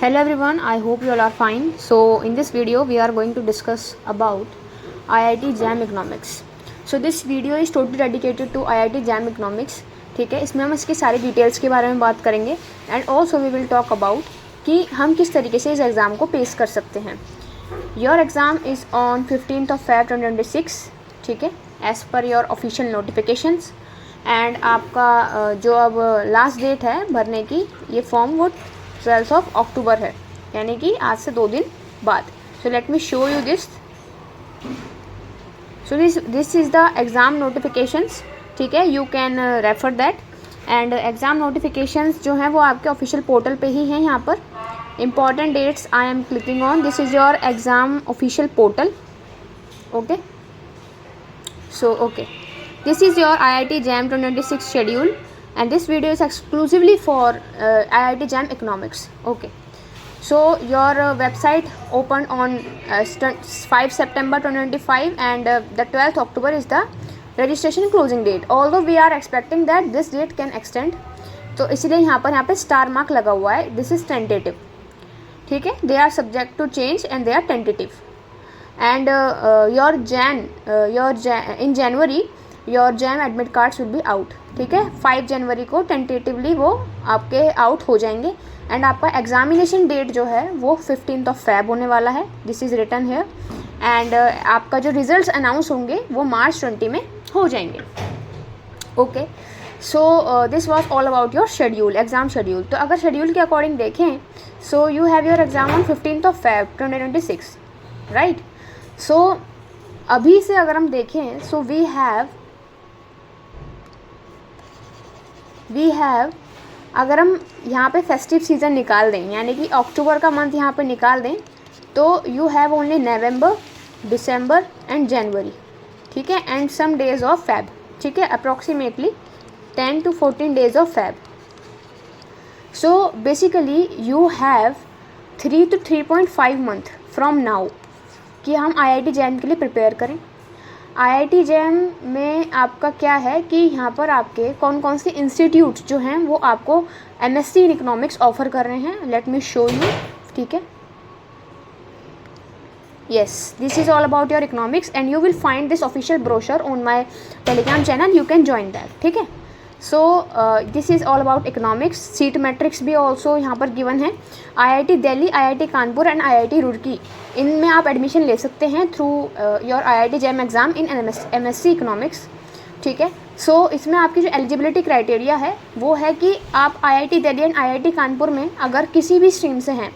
Hello everyone, I hope you all are fine. So in this video we are going to discuss about IIT JAM Economics. So this video is totally dedicated to IIT JAM Economics. ठीक है, इसमें हम इसके सारे details के बारे में बात करेंगे and also we will talk about कि हम किस तरीके से इस एग्ज़ाम को पेश कर सकते हैं. Your exam is on 15th of Feb 2026. ठीक है, as per your official notifications. And आपका जो अब लास्ट डेट है भरने की ये फॉर्म वो 12th of October है, यानी कि आज से 2 दिन बाद. सो let me show you this. So this is the exam notifications. ठीक है, you can refer that. And exam notifications जो हैं वो आपके ऑफिशियल पोर्टल पे ही हैं. यहाँ पर important dates I am clicking on. This is your exam official portal. Okay, so okay, this is your IIT JAM 2026 schedule and this video is exclusively for IIT JAM Economics. Okay, so your website opened on 5 September 2025 and the 12th October is the registration closing date. Although we are expecting that this date can extend, तो इसलिए यहाँ पे star mark लगा हुआ है. This is tentative. ठीक है, they are subject to change and they are tentative. And in January your JAM admit cards will be out. ठीक है, 5 जनवरी को टेंटेटिवली वो आपके आउट हो जाएंगे. एंड आपका एग्जामिनेशन डेट जो है वो 15th of Feb होने वाला है. This is written here. And आपका जो रिजल्ट्स अनाउंस होंगे वो March 20 में हो जाएंगे. Okay, so this was all about your schedule, exam schedule. तो अगर शेड्यूल के अकॉर्डिंग देखें so you have your exam on 15th of Feb 2026, right. So अभी से अगर हम देखें सो वी हैव अगर हम यहाँ पे फेस्टिव सीज़न निकाल दें, यानी कि अक्टूबर का मंथ यहाँ पे निकाल दें, तो you have only November, December and January. ठीक है, and some days of Feb. ठीक है, approximately 10 to 14 days of Feb. So basically you have 3 to 3.5 month from now कि हम IIT JAM के लिए प्रिपेयर करें. IIT JAM में आपका क्या है कि यहाँ पर आपके कौन कौन से इंस्टीट्यूट जो हैं वो आपको MSc इन इकोनॉमिक्स ऑफ़र कर रहे हैं. Let me show you. ठीक है, yes, this is all about your economics and you will find this official brochure on my telegram channel. You can join that. ठीक है, so this is all about economics. Seat matrix भी also यहाँ पर given है. IIT Delhi, IIT Kanpur and IIT Roorkee, इनमें आप admission ले सकते हैं through your IIT JAM exam in MSc economics. ठीक है, सो इसमें आपकी जो एलिजिबिलिटी क्राइटेरिया है वो है कि आप IIT Delhi and IIT Kanpur में अगर किसी भी स्ट्रीम से हैं,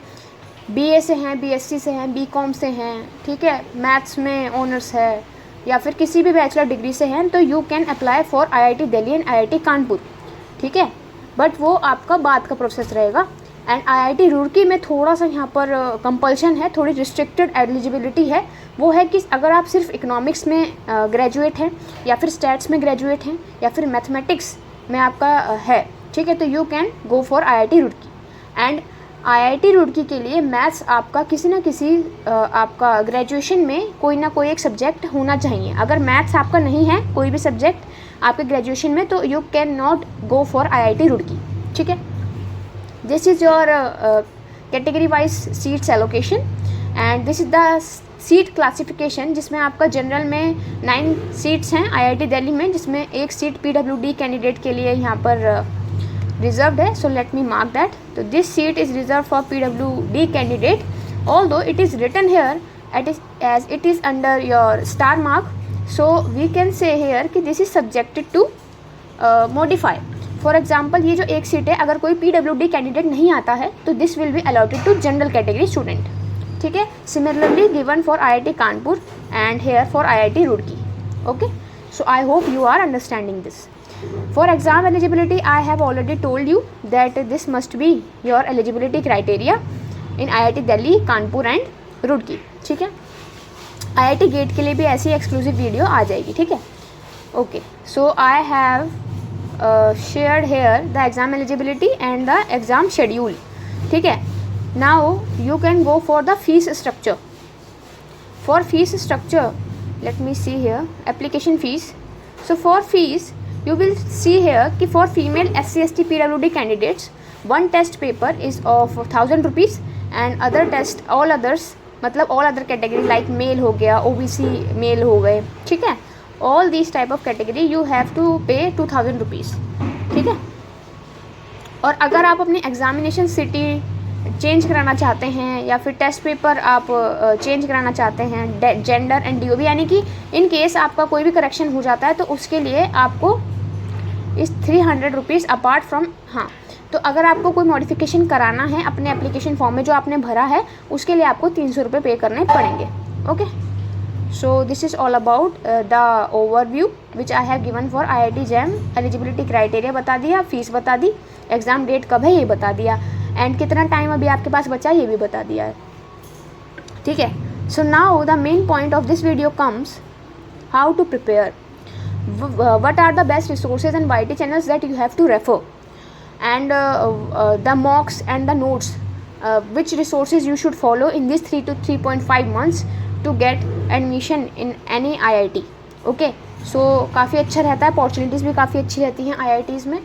BA से हैं, BSc से हैं, BCom से हैं, ठीक है, मैथ्स में ऑनर्स है या फिर किसी भी बैचलर डिग्री से हैं, तो you can apply for IIT Delhi and IIT Kanpur. ठीक है, बट वो आपका बाद का प्रोसेस रहेगा. एंड IIT रुड़की में थोड़ा सा यहाँ पर कंपल्शन है, थोड़ी रिस्ट्रिक्टेड एलिजिबिलिटी है. वो है कि अगर आप सिर्फ इकोनॉमिक्स में ग्रेजुएट हैं या फिर स्टैट्स में ग्रेजुएट हैं या फिर मैथमेटिक्स में आपका है, ठीक है, तो you can go for IIT Roorkee. And IIT Roorkee के लिए मैथ्स आपका किसी ना किसी आपका ग्रेजुएशन में कोई ना कोई एक सब्जेक्ट होना चाहिए. अगर मैथ्स आपका नहीं है कोई भी सब्जेक्ट आपके ग्रेजुएशन में, तो you can not go for IIT Roorkee. ठीक है, this is your category wise seats allocation and this is the seat classification, जिसमें आपका जनरल में 9 सीट्स हैं IIT दिल्ली में, जिसमें एक सीट PWD कैंडिडेट के लिए यहाँ पर रिजर्व्ड है. So let me mark that. तो this seat is reserve for PWD candidate, although it is written here as it is under your star mark. So we can say here कि this is subjected to modify. For example ये जो एक seat है, अगर कोई PWD candidate नहीं आता है तो this will be allotted to general category student. ठीक है, similarly given for IIT Kanpur and here for IIT Roorkee. Okay, so I hope you are understanding this. For exam eligibility, I have already told you that this must be your eligibility criteria in IIT Delhi, Kanpur and Roorkee. ठीक है, IIT GATE के लिए भी ऐसी exclusive video आ जाएगी. ठीक है, okay, so I have shared here the exam eligibility and the exam schedule. ठीक है, now you can go for the fees structure. For fees structure, let me see here, application fees. So for fees you will see here कि for female SC ST PWD candidates 1 test paper is of 1000 rupees and other test all others मतलब all other category like male हो गया, OBC male हो गए, ठीक है, all this type of category you have to pay 2000 rupees, ठीक है। और अगर आप अपनी एग्जामिनेशन सिटी चेंज कराना चाहते हैं या फिर टेस्ट पेपर आप चेंज कराना चाहते हैं, जेंडर एंड DOB, यानी कि इन केस आपका कोई भी करेक्शन हो जाता है तो उसके लिए आपको इस 300 रुपीज़ अपार्ट फ्रॉम, हाँ, तो अगर आपको कोई मॉडिफिकेशन कराना है अपने एप्लीकेशन फॉर्म में जो आपने भरा है उसके लिए आपको 300 रुपये पे करने पड़ेंगे। Okay, so this is all about the overview which I have given for IIT JAM। Eligibility criteria बता दिया, फीस बता दी, एग्ज़ाम डेट कब है ये बता दिया, एंड कितना टाइम अभी आपके पास बचा ये भी बता दिया है, ठीक है। So now the main point of this video comes how to prepare, what are the best resources and YT channels that you have to refer, and the mocks and the notes, which resources you should follow in this 3 to 3.5 months to get admission in any IIT। okay, so काफ़ी अच्छा रहता है, opportunities भी काफ़ी अच्छी रहती हैं IITs में,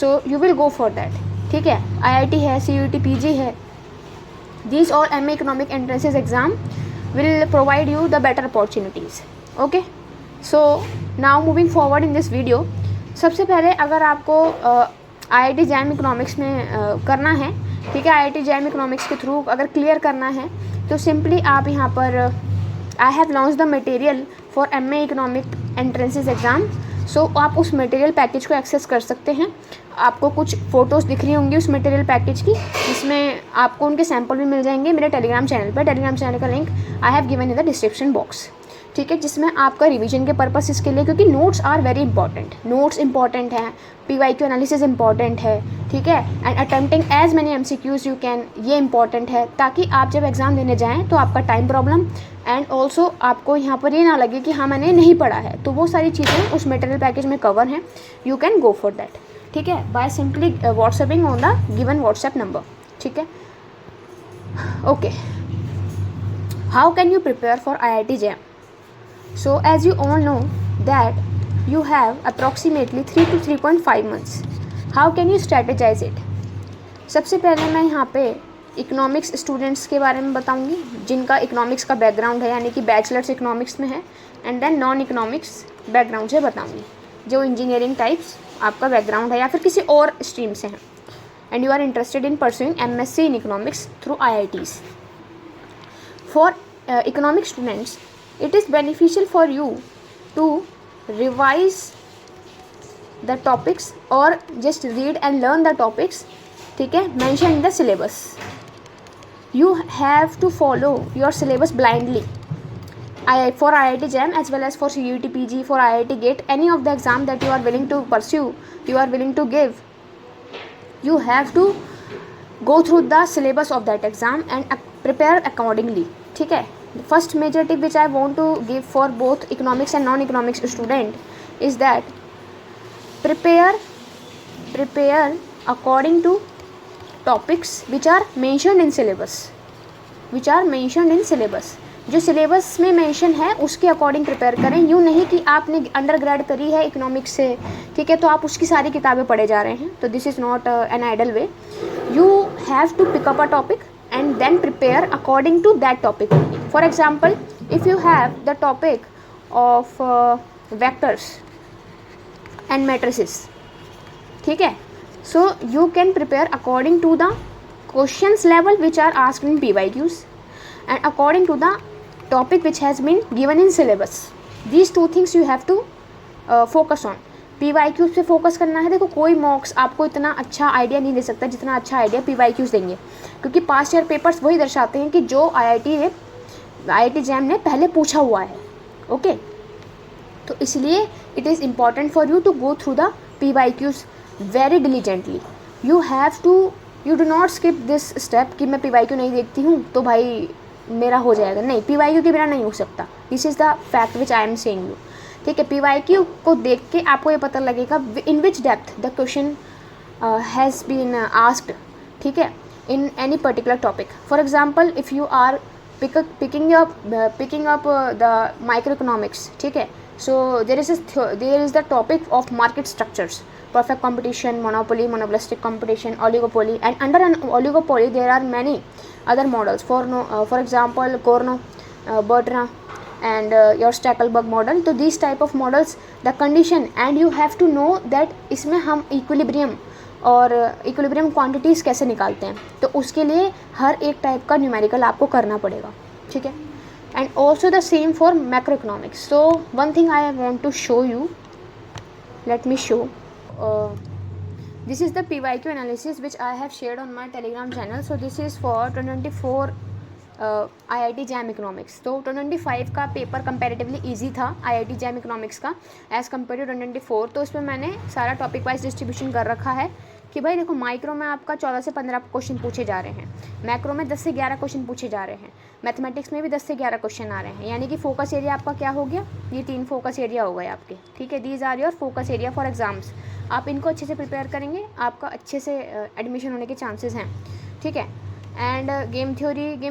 so you will go for that, ठीक है। IIT है, CUET PG है, these all MA economic entrances exam will provide you the better opportunities। okay, so now moving forward in this video, सबसे पहले अगर आपको IIT JAM इकोनॉमिक्स में करना है, ठीक है, IIT JAM इकोनॉमिक्स के थ्रू अगर क्लियर करना है तो सिंपली आप यहाँ पर I have launch the material for MA economic entrances exam. So आप उस मटेरियल पैकेज को एक्सेस कर सकते हैं। आपको कुछ फ़ोटोज़ दिख रही होंगी उस मटेरियल पैकेज की, जिसमें आपको उनके सैम्पल भी मिल जाएंगे मेरे टेलीग्राम चैनल पर। टेलीग्राम चैनल का link I have given in the description box, ठीक है, जिसमें आपका रिवीजन के पर्पस के लिए, क्योंकि notes are very important, notes important हैं, PYQ एनालिसिस इंपॉर्टेंट है, ठीक है, and attempting as many MCQs you can, ये इंपॉर्टेंट है, ताकि आप जब एग्ज़ाम देने जाएँ तो आपका टाइम प्रॉब्लम एंड ऑल्सो आपको यहाँ पर ये ना लगे कि हाँ मैंने नहीं पढ़ा है, तो वो सारी चीज़ें उस मटेरियल पैकेज में कवर हैं। You can go for that, ठीक है, by simply WhatsApping on the given WhatsApp number, ठीक है। Okay, how can you prepare for IIT JAM? So as you all know that you have approximately 3 to 3.5 months. How can you strategize it? सबसे पहले मैं यहाँ पे economics students के बारे में बताऊँगी जिनका इकोनॉमिक्स का बैकग्राउंड है, यानी कि बैचलर्स इकोनॉमिक्स में है, and then non economics background से बताऊँगी जो इंजीनियरिंग टाइप्स आपका बैकग्राउंड है या फिर किसी और स्ट्रीम से हैं, and you are interested in pursuing MSc in economics through IITs। For economic students it is beneficial for you to revise the topics or just read and learn the topics, ठीक है, mentioned in the syllabus। you have to follow your syllabus blindly for IIT JAM as well as for CUET PG, for IIT GATE, any of the exam that you are willing to pursue, you are willing to give, you have to go through the syllabus of that exam and prepare accordingly, ठीक है। The first major tip which I want to give for both economics and non-economics student is that prepare according to topics which are mentioned in syllabus, जो syllabus में mention है उसके according prepare करें। यूँ नहीं कि आपने अंडरग्रेड करी है इकोनॉमिक्स से, ठीक है, तो आप उसकी सारी किताबें पढ़े जा रहे हैं, तो this is not an ideal way. You have to pick up a topic and then prepare according to that topic only. For example, if you have the topic of vectors and matrices, ठीक है, so you can prepare according to the questions level which are asked in PYQs and according to the topic which has been given in syllabus. These two things you have to focus on। PYQs पे focus करना है। देखो, कोई मॉक्स आपको इतना अच्छा idea नहीं दे सकता जितना अच्छा आइडिया PYQs देंगे, क्योंकि पास्ट ईयर पेपर्स वही दर्शाते हैं कि जो IIT JAM ने पहले पूछा हुआ है। ओके, तो इसलिए it is important for you to go through the PYQs very diligently. You do not skip this step कि मैं PYQ नहीं देखती हूँ तो भाई मेरा हो जाएगा, नहीं, PYQ के बिना नहीं हो सकता। This is the fact which I am saying you, ठीक है। PYQ को देख के आपको ये पता लगेगा in which depth the question has been asked, ठीक है, in any particular topic. For example, if you are picking up the micro economics, ठीक है, So there is the topic of market structures, perfect competition, monopoly, monopolistic competition, oligopoly, and under an oligopoly there are many other models. For example, Corno, Bertrand, and your Stackelberg model. तो these type of models, the condition, and you have to know that इसमें हम equilibrium और equilibrium quantities कैसे निकालते हैं, तो उसके लिए हर एक टाइप का न्यूमेरिकल आपको करना पड़ेगा, ठीक है. And also the same for macroeconomics. So one thing I want to show you, let me show. This is the PYQ analysis which I have shared on my Telegram channel. So this is for 2024 IIT JAM Economics. तो 2025 का paper comparatively easy था IIT JAM Economics का as compare to 2024. तो इसमें मैंने सारा topic wise distribution कर रखा है कि भाई देखो, माइक्रो में आपका 14 से 15 क्वेश्चन पूछे जा रहे हैं, मैक्रो में 10 से 11 क्वेश्चन पूछे जा रहे हैं, मैथमेटिक्स में भी 10 से 11 क्वेश्चन आ रहे हैं. यानी कि फोकस एरिया आपका क्या हो गया, ये 3 फोकस एरिया हो गए आपके, ठीक है. These are your focus area for exams. आप इनको अच्छे से प्रिपेयर करेंगे, आपका अच्छे से एडमिशन होने के चांसेस हैं, ठीक है. एंड गेम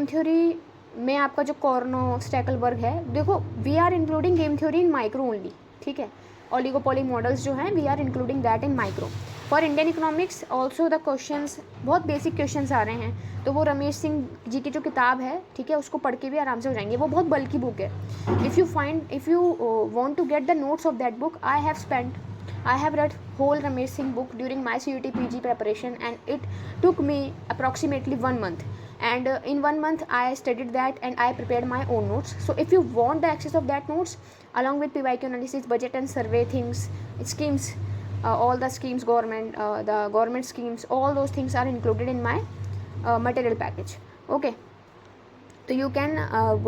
थ्योरी में आपका जो कॉर्नो स्टैकलबर्ग है, देखो we are including game theory in micro only, ठीक है. ओलिगोपोली मॉडल्स जो हैं, we are including that in micro. For Indian economics also the questions बहुत बेसिक क्वेश्चंस आ रहे हैं, तो वो रमेश सिंह जी की जो किताब है, ठीक है, उसको पढ़ के भी आराम से हो जाएंगे. वो बहुत बल्कि बुक है. If you want to get the notes of that book, I have read whole Ramesh Singh book during my CUT PG preparation, and it took me approximately 1 month. And in 1 month I studied that and I prepared my own notes. So if you want the access of that notes along with PYQ analysis, budget and survey things, schemes, all the schemes, the government schemes, all those things are included in my material package. Okay, तो you can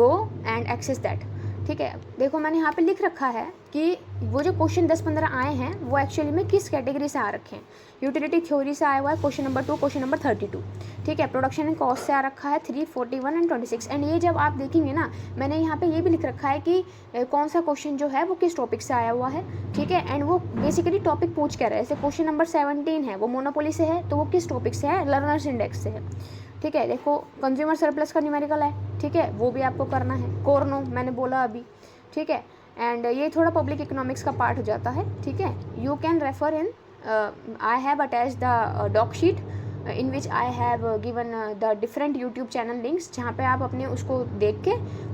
go and access that. ठीक है. देखो मैंने यहाँ पे लिख रखा है कि वो जो क्वेश्चन 10-15 आए हैं वो एक्चुअली में किस कैटेगरी से आ रखे हैं. यूटिलिटी थ्योरी से आया हुआ है क्वेश्चन नंबर 2, क्वेश्चन नंबर 32, ठीक है. प्रोडक्शन एंड कॉस्ट से आ रखा है 3, 41 एंड 26. एंड ये जब आप देखेंगे ना, मैंने यहाँ पे ये भी लिख रखा है कि कौन सा क्वेश्चन जो है वो किस टॉपिक से आया हुआ है, ठीक है. एंड वो बेसिकली टॉपिक पूछ क्या रहा है. जैसे क्वेश्चन नंबर 17 है, वो मोनोपोली से है, तो वो किस टॉपिक से है, लर्नर्स इंडेक्स से है, ठीक है. देखो कंज्यूमर सरप्लस का न्यूमेरिकल है, ठीक है, वो भी आपको करना है. कोर्नो मैंने बोला अभी, ठीक है. एंड ये थोड़ा पब्लिक इकोनॉमिक्स का पार्ट हो जाता है, ठीक है. You can refer in, I have attach the doc sheet in which I have given the different YouTube channel links, जहाँ पे आप अपने उसको देख के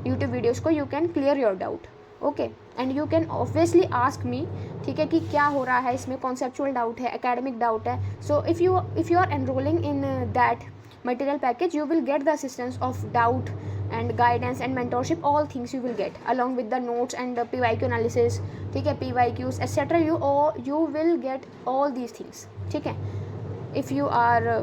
यूट्यूब वीडियोज़ को you can clear your doubt. Okay, and you can obviously ask me, ठीक है, कि क्या हो रहा है इसमें, कॉन्सेप्चुअल डाउट है, एकेडमिक डाउट है. So if you are enrolling in that material package, you will get the assistance of doubt and guidance and mentorship. All things you will get along with the notes and the PYQ analysis, ठीक है, PYQs etc. You will get all these things, ठीक है, if you are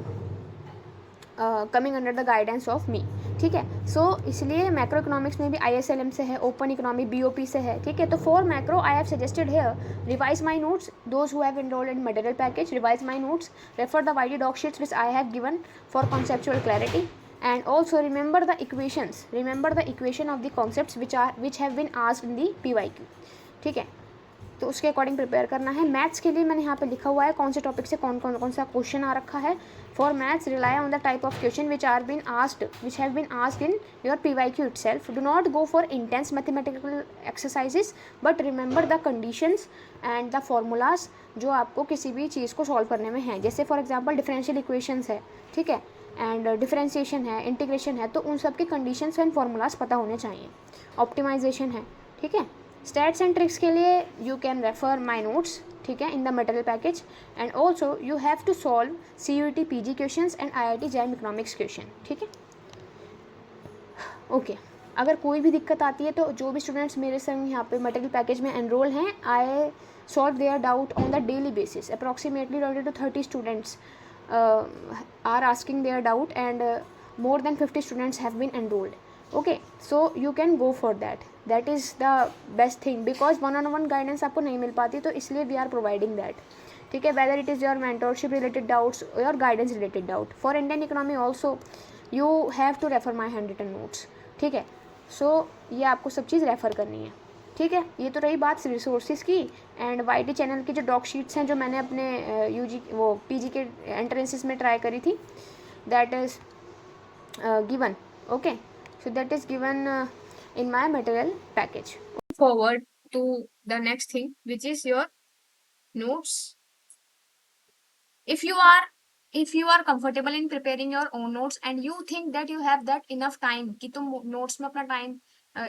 coming under the guidance of me, ठीक है. सो इसलिए macro economics में भी ISLM से है, ओपन इकोनॉमी BOP से है, ठीक है. तो for macro I have suggested here, revise my notes, those who have enrolled in material package, revise my notes, refer the YD doc sheets which I have given for conceptual clarity, and also remember the equation of the concepts which have been asked in the PYQ, ठीक है. तो उसके according prepare करना है. Maths के लिए मैंने यहाँ पे लिखा हुआ है कौन से टॉपिक से कौन सा क्वेश्चन आ रखा है. For maths rely on the type of question which have been asked in your PYQ itself. Do not go for intense mathematical exercises, but remember the conditions and the formulas जो आपको किसी भी चीज़ को solve करने में हैं. जैसे for example differential equations है, ठीक है, एंड डिफरेंशिएशन है, इंटीग्रेशन है, तो उन सब के कंडीशंस एंड फॉर्मूलाज पता होने चाहिए. ऑप्टिमाइजेशन है, ठीक है. स्टैट्स एंड ट्रिक्स के लिए you can refer my notes, ठीक है, in the material package. And also you have to solve CUT PG questions and IIT JAM economics question, ठीक है. ओके, अगर कोई भी दिक्कत आती है तो जो भी स्टूडेंट्स मेरे संग यहाँ पे मटेरियल पैकेज में एनरोल हैं, I solve their doubt on the daily basis. Approximately 20 to 30 students are asking their doubt, and more than 50 students have been enrolled. Okay, so you can go for that. That is the best thing, because one-on-one guidance आपको नहीं मिल पाती, तो इसलिए we are providing that, ठीक है. whether it is your mentorship related doubts or your guidance related doubt. For Indian economy also you have to refer my handwritten notes, ठीक है. so ये आपको सब चीज़ रेफ़र करनी है, ठीक है. ये तो रही बात रिसोर्सेज की. एंड YT चैनल की जो डॉक शीट्स हैं जो मैंने अपने PG के एंट्रेंसेस में ट्राई करी थी, that is given. Okay, so that is given in my material package. Forward to the next thing, which is your notes. If you are comfortable in preparing your own notes and you think that you have that enough time कि तुम notes में अपना time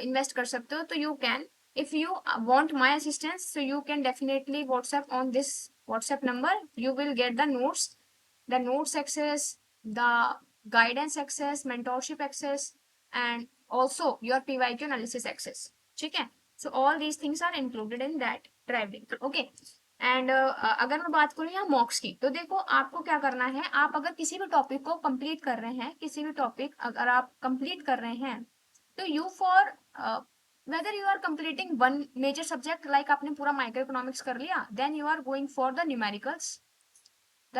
invest कर सकते हो, तो you can. If you want my assistance, so you can definitely WhatsApp on this WhatsApp number. You will get the notes access, the guidance access, mentorship access, and also your PYQ analysis access. ठीक है? So all these things are included in that drive link. Okay. And अगर मैं बात करूँ यहाँ मॉक्स की, तो देखो आपको क्या करना है. आप अगर किसी भी टॉपिक को कंप्लीट कर रहे हैं, किसी भी टॉपिक अगर आप कंप्लीट कर रहे हैं, तो you for whether you are completing one major subject, like आपने पूरा माइक्रो इकोनॉमिक्स कर लिया, then you are going for the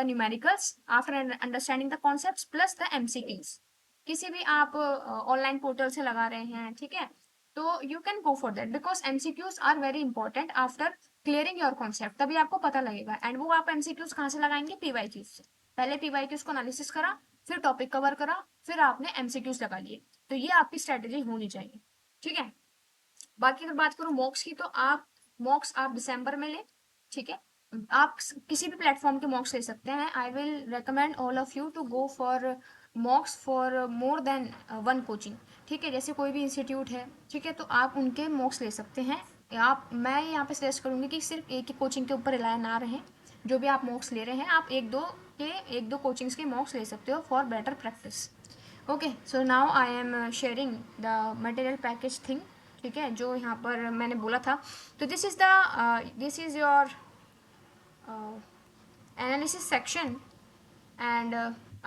numericals after understanding the concepts plus the MCQs. किसी भी आप ऑनलाइन पोर्टल से लगा रहे हैं, ठीक है, तो you can go for that because MCQs are very important after clearing your concept. तभी आपको पता लगेगा. एंड वो आप MCQs कहाँ से लगाएंगे? PYQs से. पहले PYQs को एनालिसिस करा, फिर टॉपिक कवर करा, फिर आपने MCQs लगा लिए. तो ये आपकी स्ट्रेटेजी होनी चाहिए. ठीक है. बाकी अगर बात करूँ मॉक्स की, तो मॉक्स आप दिसंबर में ले. ठीक है. आप किसी भी प्लेटफॉर्म के मॉक्स ले सकते हैं. I will recommend all of you to go for mocks for more than one coaching. ठीक है. जैसे कोई भी इंस्टीट्यूट है, ठीक है, तो आप उनके मॉक्स ले सकते हैं. मैं यहाँ पे सजेस्ट करूँगी कि सिर्फ एक ही कोचिंग के ऊपर रिलाय ना रहें. जो भी आप मॉक्स ले रहे हैं, आप एक दो कोचिंग्स के मॉक्स ले सकते हो for better practice. Okay. So now I am sharing the material package thing. ठीक है, जो यहाँ पर मैंने बोला था. तो this is your analysis section, and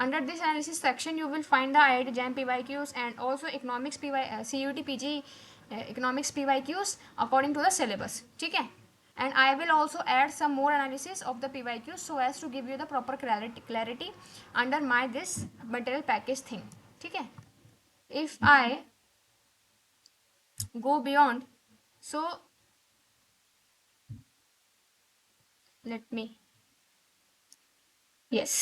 under this analysis section you will find the IIT JAM PYQs and also economics CUT PG economics PYQs according to the syllabus. ठीक है. And I will also add some more analysis of the PYQs so as to give you the proper clarity under my this material package thing. ठीक है. If I go beyond, so let me, yes,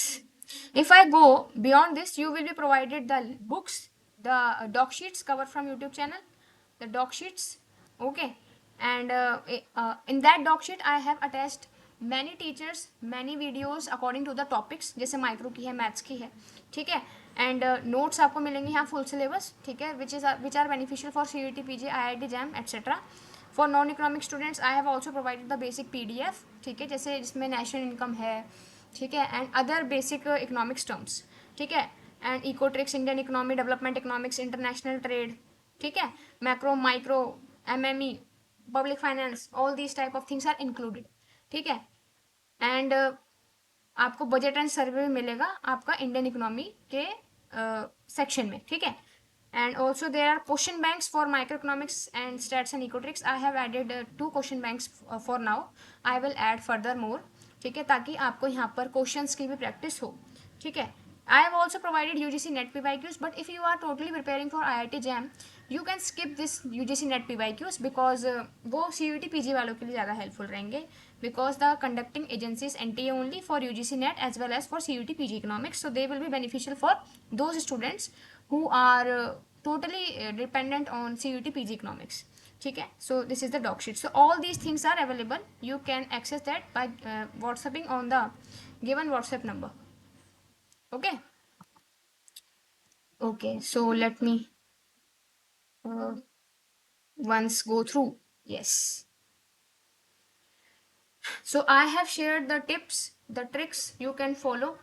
if I go beyond this, you will be provided the books, the doc sheets covered from YouTube channel, the doc sheets. Okay. And in that doc sheet I have attached many teachers, many videos according to the topics. जैसे micro की है, maths की है. ठीक है. And notes आपको मिलेंगे यहाँ फुल सिलेबस. ठीक है. Which are beneficial for CUT PG IIT JAM etc. For non economic students I have also provided the basic PDF. ठीक है. जैसे जिसमें नेशनल इनकम है. ठीक है. And other basic economics terms. ठीक है. And econometrics, Indian economy, development economics, international trade. ठीक है. Macro, micro, MME, public finance, all these type of things are included. ठीक है. एंड आपको बजट एंड सर्वे मिलेगा आपका इंडियन इकोनॉमी के सेक्शन में. ठीक है. And also there are question banks for microeconomics and stats and economics. I have added 2 question banks for now. I will add further more. ठीक है, ताकि आपको यहाँ पर क्वेश्चंस की भी प्रैक्टिस हो. ठीक है. I have also provided UGC NET PYQs, but if you are totally preparing for IIT JAM, you can skip this UGC NET PYQs because वो CUT PG वालों के लिए ज़्यादा हेल्पफुल रहेंगे, because the conducting agencies NTA only for UGC NET as well as for CUT PG economics, so they will be beneficial for those students who are totally dependent on CUT PG economics. ठीक है. So this is the doc sheet. So all these things are available. You can access that by WhatsApping on the given WhatsApp number. Okay. Okay. So let me once go through. Yes. So I have shared the tips, the tricks you can follow.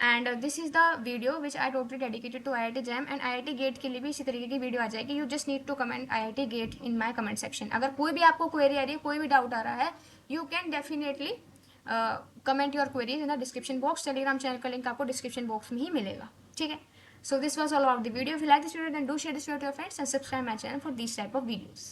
And this is the video which I totally dedicated to IIT JAM and IIT GATE के लिए भी इसी तरीके की video आ जाएगी. You just need to comment IIT GATE in my comment section. अगर कोई भी आपको क्वेरी आ रही है, कोई भी डाउट आ रहा है, you can definitely comment your queries in the description box. Telegram channel का लिंक आपको डिस्क्रिप्शन बॉक्स में ही मिलेगा. ठीक है. So this was all about the video. If you like this video then do share this video to your friends and subscribe my channel for this type of videos.